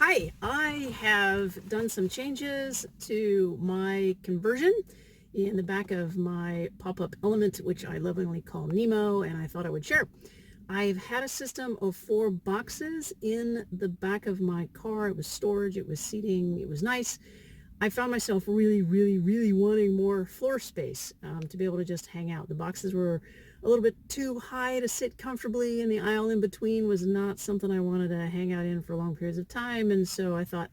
Hi, I have done some changes to my conversion in the back of my pop-up element, which I lovingly call Nemo, and I thought I would share. I've had a system of 4 boxes in the back of my car. It was storage, it was seating, it was nice. I found myself really wanting more floor space to be able to just hang out. The boxes were a little bit too high to sit comfortably, and the aisle in between was not something I wanted to hang out in for long periods of time. And so I thought,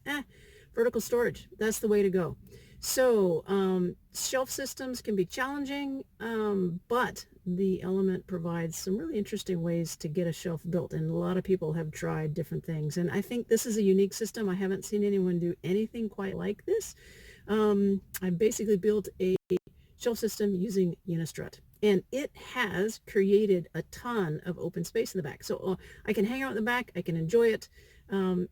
vertical storage, that's the way to go. So shelf systems can be challenging, but the element provides some really interesting ways to get a shelf built, and a lot of people have tried different things, and I think this is a unique system. I haven't seen anyone do anything quite like this. I basically built a shelf system using Unistrut, and it has created a ton of open space in the back. So I can hang out in the back, I can enjoy it, and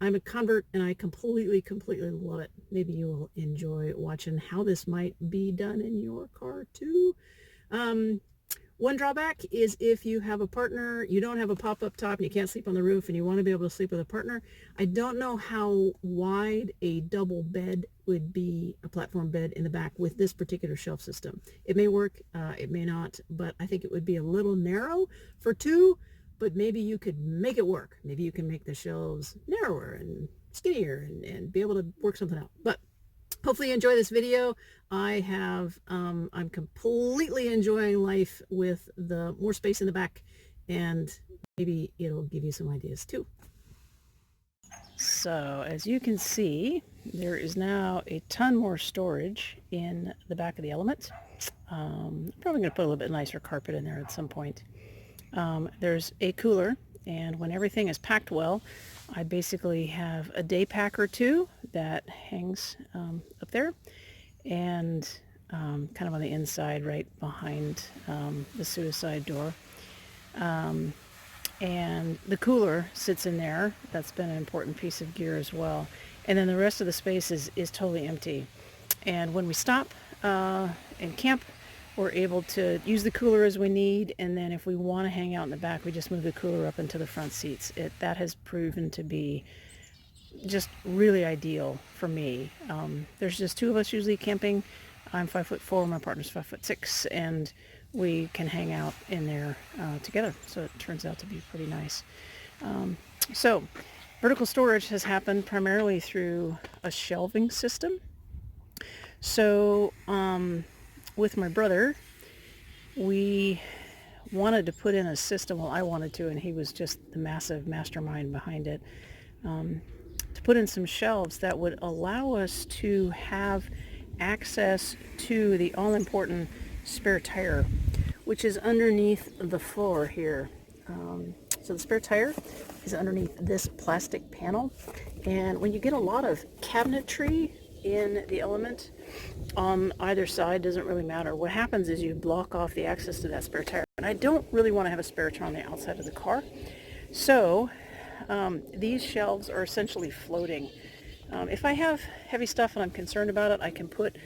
I'm a convert, and I completely love it. Maybe you will enjoy watching how this might be done in your car too. One drawback is if you have a partner, you don't have a pop-up top, and you can't sleep on the roof, and you want to be able to sleep with a partner. I don't know how wide a double bed would be, a platform bed in the back with this particular shelf system. It may work, it may not, but I think it would be a little narrow for 2, but maybe you could make it work. Maybe you can make the shelves narrower and skinnier and be able to work something out. But hopefully you enjoy this video. I'm completely enjoying life with the more space in the back, and maybe it'll give you some ideas too. So as you can see, there is now a ton more storage in the back of the element. I'm probably going to put a little bit nicer carpet in there at some point. There's a cooler, and when everything is packed well, I basically have a day pack or 2 that hangs up there, and kind of on the inside right behind the suicide door. And the cooler sits in there. That's been an important piece of gear as well. And then the rest of the space is totally empty. And when we stop and camp, we're able to use the cooler as we need, and then if we want to hang out in the back, we just move the cooler up into the front seats. That has proven to be just really ideal for me. There's just 2 of us usually camping. I'm 5'4", my partner's 5'6", and we can hang out in there together. So it turns out to be pretty nice. So vertical storage has happened primarily through a shelving system. So with my brother, we wanted to put in a system. Well, I wanted to, and he was just the massive mastermind behind it, to put in some shelves that would allow us to have access to the all-important spare tire, which is underneath the floor here. So the spare tire is underneath this plastic panel, and when you get a lot of cabinetry in the element on either side, doesn't really matter. What happens is you block off the access to that spare tire, and I don't really want to have a spare tire on the outside of the car. So these shelves are essentially floating. If I have heavy stuff and I'm concerned about it, I can put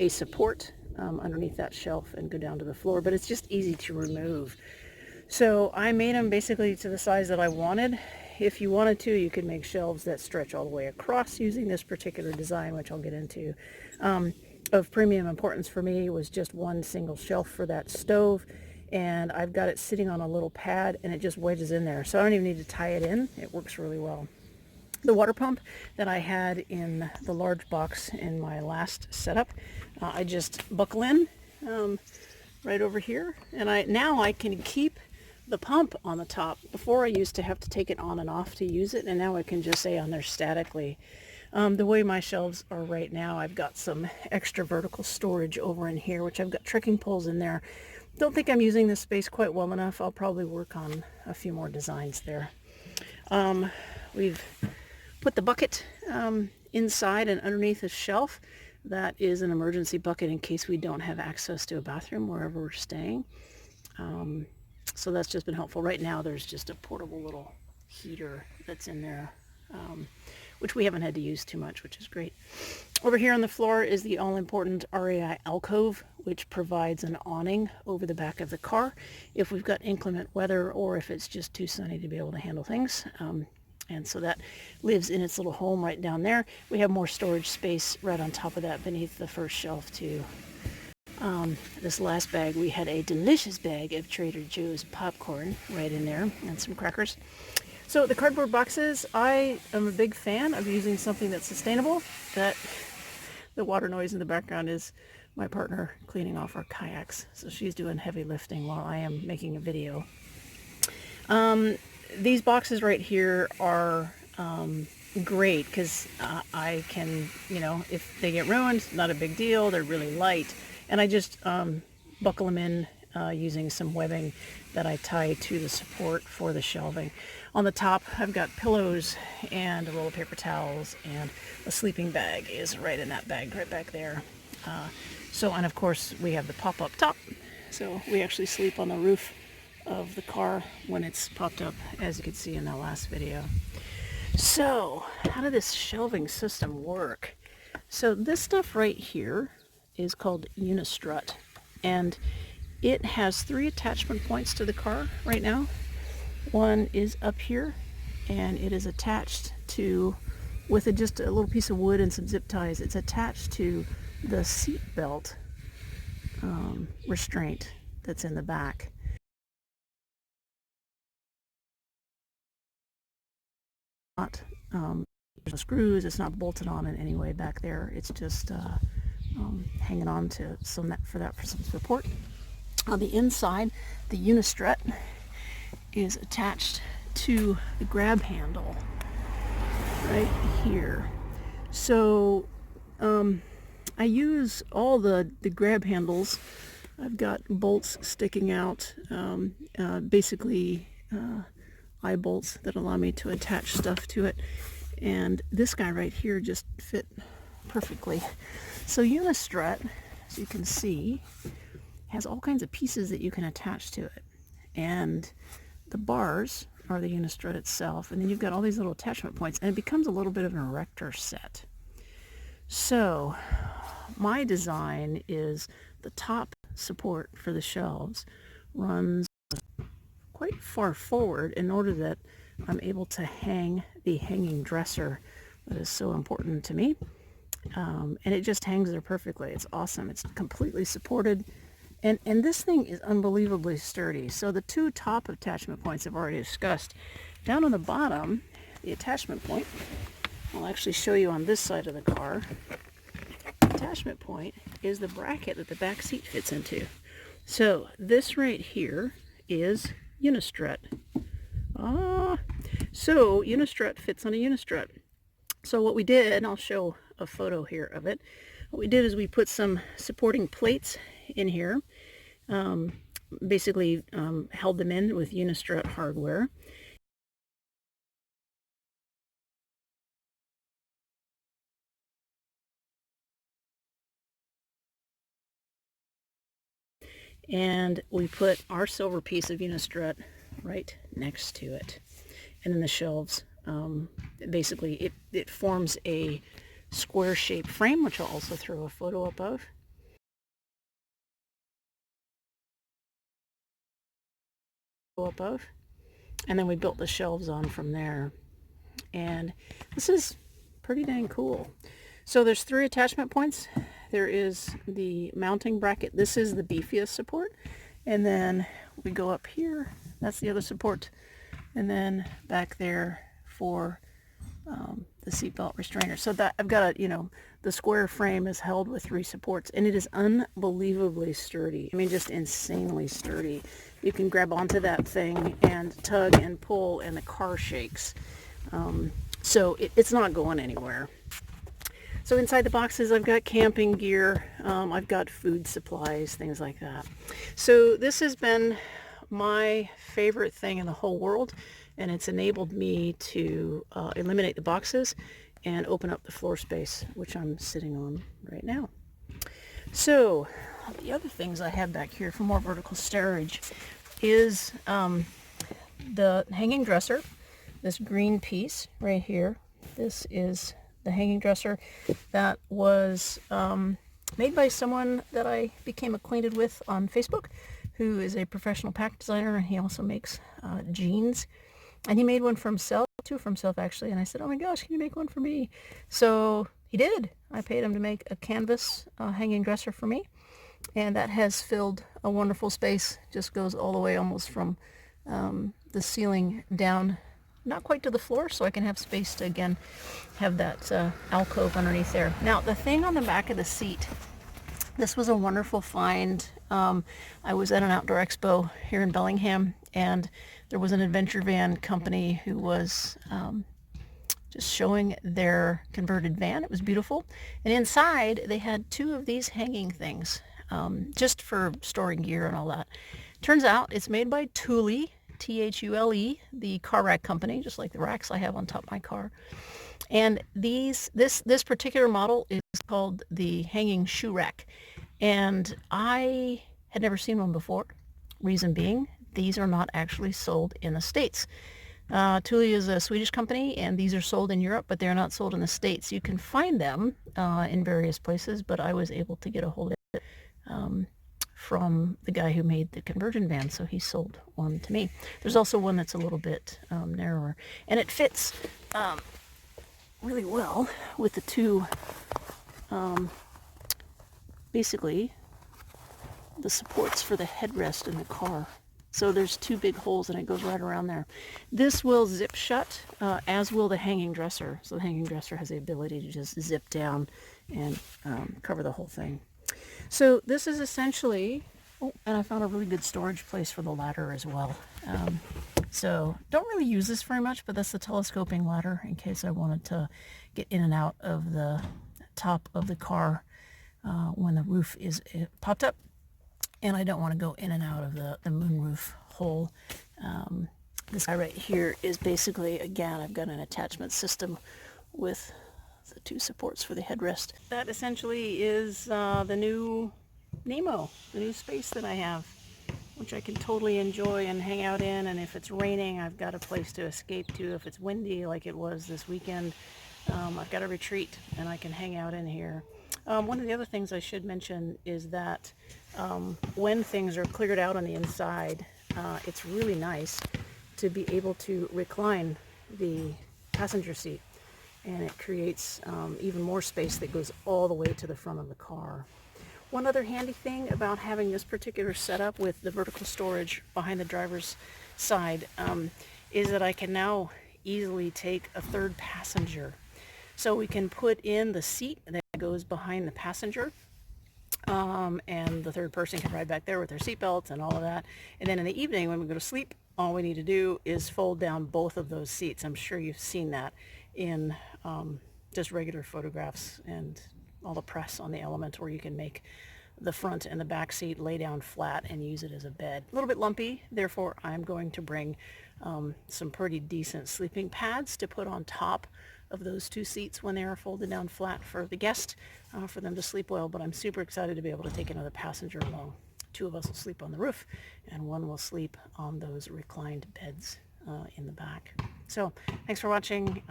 a support underneath that shelf and go down to the floor, but it's just easy to remove. So I made them basically to the size that I wanted. If you wanted to, you could make shelves that stretch all the way across using this particular design, which I'll get into. Of premium importance for me was just one single shelf for that stove, and I've got it sitting on a little pad, and it just wedges in there. So I don't even need to tie it in. It works really well. The water pump that I had in the large box in my last setup, I just buckle in right over here, and now I can keep the pump on the top. Before I used to have to take it on and off to use it, and now I can just stay on there statically. The way my shelves are right now, I've got some extra vertical storage over in here, which I've got trekking poles in there. Don't think I'm using this space quite well enough. I'll probably work on a few more designs there. We've put the bucket inside and underneath a shelf. That is an emergency bucket in case we don't have access to a bathroom wherever we're staying. So that's just been helpful. Right now there's just a portable little heater that's in there, which we haven't had to use too much, which is great. Over here on the floor is the all-important RAI alcove, which provides an awning over the back of the car if we've got inclement weather or if it's just too sunny to be able to handle things. And so that lives in its little home right down there. We have more storage space right on top of that beneath the first shelf too. This last bag, we had a delicious bag of Trader Joe's popcorn right in there and some crackers. So the cardboard boxes, I am a big fan of using something that's sustainable. That the water noise in the background is my partner cleaning off our kayaks. So she's doing heavy lifting while I am making a video. These boxes right here are great because I can, if they get ruined, not a big deal. They're really light. And I just buckle them in using some webbing that I tie to the support for the shelving. On the top, I've got pillows and a roll of paper towels, and a sleeping bag is right in that bag right back there. And of course, we have the pop-up top. So we actually sleep on the roof of the car when it's popped up, as you could see in that last video. So how did this shelving system work? So this stuff right here is called Unistrut, and it has 3 attachment points to the car right now. One is up here, and it is attached to, with just a little piece of wood and some zip ties, it's attached to the seat belt restraint that's in the back. Not there's no screws, it's not bolted on in any way back there. It's just hanging on to some for some support. On the inside, the Unistrut is attached to the grab handle right here. So I use all the grab handles. I've got bolts sticking out, basically eye bolts that allow me to attach stuff to it. And this guy right here just fit perfectly. So Unistrut, as you can see, has all kinds of pieces that you can attach to it. And the bars are the Unistrut itself. And then you've got all these little attachment points, and it becomes a little bit of an erector set. So my design is the top support for the shelves runs quite far forward in order that I'm able to hang the hanging dresser that is so important to me. And it just hangs there perfectly. It's awesome. It's completely supported. And this thing is unbelievably sturdy. So the 2 top attachment points I've already discussed. Down on the bottom, the attachment point, I'll actually show you on this side of the car. The attachment point is the bracket that the back seat fits into. So this right here is Unistrut. So Unistrut fits on a Unistrut. So what we did, and I'll show a photo here of it, what we did is we put some supporting plates in here, basically held them in with Unistrut hardware. And we put our silver piece of Unistrut right next to it. And then the shelves, basically it forms a square shaped frame, which I'll also throw a photo up of. And then we built the shelves on from there. And this is pretty dang cool. So there's 3 attachment points. There is the mounting bracket. This is the beefiest support. And then we go up here. That's the other support. And then back there for the seatbelt restrainer. So that I've got the square frame is held with 3 supports, and it is unbelievably sturdy. I mean, just insanely sturdy. You can grab onto that thing and tug and pull, and the car shakes. So it's not going anywhere. So inside the boxes, I've got camping gear, I've got food supplies, things like that. So this has been my favorite thing in the whole world, and it's enabled me to eliminate the boxes and open up the floor space, which I'm sitting on right now. So the other things I have back here for more vertical storage is the hanging dresser, this green piece right here. This is the hanging dresser that was made by someone that I became acquainted with on Facebook, who is a professional pack designer, and he also makes jeans. And he made one for himself, two for himself actually. And I said, oh my gosh, can you make one for me? So he did. I paid him to make a canvas hanging dresser for me. And that has filled a wonderful space. Just goes all the way almost from the ceiling down, not quite to the floor, so I can have space to again have that alcove underneath there. Now the thing on the back of the seat, this was a wonderful find. I was at an outdoor expo here in Bellingham, and there was an adventure van company who was just showing their converted van. It was beautiful. And inside they had two of these hanging things, just for storing gear and all that. Turns out it's made by Tule, T-H-U-L-E, the car rack company, just like the racks I have on top of my car. And this particular model is called the hanging shoe rack. And I had never seen one before. Reason being, these are not actually sold in the States. Tule is a Swedish company, and these are sold in Europe, but they're not sold in the States. You can find them in various places, but I was able to get a hold of it from the guy who made the conversion van, so he sold one to me. There's also one that's a little bit narrower, and it fits really well with the two, basically the supports for the headrest in the car. So there's two big holes and it goes right around there. This will zip shut, as will the hanging dresser. So the hanging dresser has the ability to just zip down and cover the whole thing. So this is essentially, oh, and I found a really good storage place for the ladder as well. So don't really use this very much, but that's the telescoping ladder in case I wanted to get in and out of the top of the car when the roof is popped up. And I don't want to go in and out of the moonroof hole. This guy right here is basically, again, I've got an attachment system with the two supports for the headrest. That essentially is the new Nemo, the new space that I have, which I can totally enjoy and hang out in. And if it's raining, I've got a place to escape to. If it's windy like it was this weekend, I've got a retreat and I can hang out in here. One of the other things I should mention is that when things are cleared out on the inside, it's really nice to be able to recline the passenger seat, and it creates even more space that goes all the way to the front of the car. One other handy thing about having this particular setup with the vertical storage behind the driver's side is that I can now easily take a third passenger. So we can put in the seat that goes behind the passenger, and the third person can ride back there with their seatbelts and all of that. And then in the evening when we go to sleep, all we need to do is fold down both of those seats. I'm sure you've seen that in just regular photographs and all the press on the Element, where you can make the front and the back seat lay down flat and use it as a bed. A little bit lumpy, therefore I'm going to bring some pretty decent sleeping pads to put on top of those two seats when they are folded down flat for the guest, for them to sleep well. But I'm super excited to be able to take another passenger along. Two of us will sleep on the roof and one will sleep on those reclined beds in the back. So thanks for watching,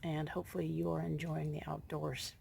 and hopefully you are enjoying the outdoors.